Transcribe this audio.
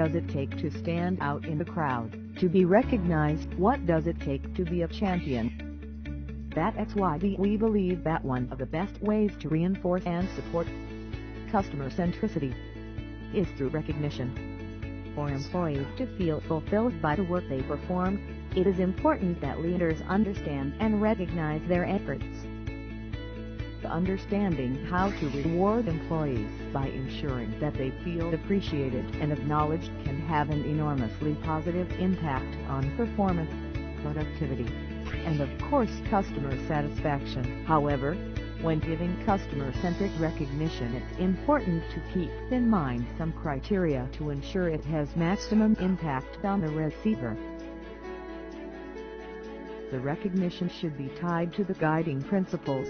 does it take to stand out in the crowd, to be recognized? What does it take to be a champion? That's why we believe that one of the best ways to reinforce and support customer centricity is through recognition. For employees to feel fulfilled by the work they perform, it is important that leaders understand and recognize their efforts. Understanding how to reward employees by ensuring that they feel appreciated and acknowledged can have an enormously positive impact on performance, productivity, and of course customer satisfaction. However, when giving customer-centric recognition, it's important to keep in mind some criteria to ensure it has maximum impact on the receiver. The recognition should be tied to the guiding principles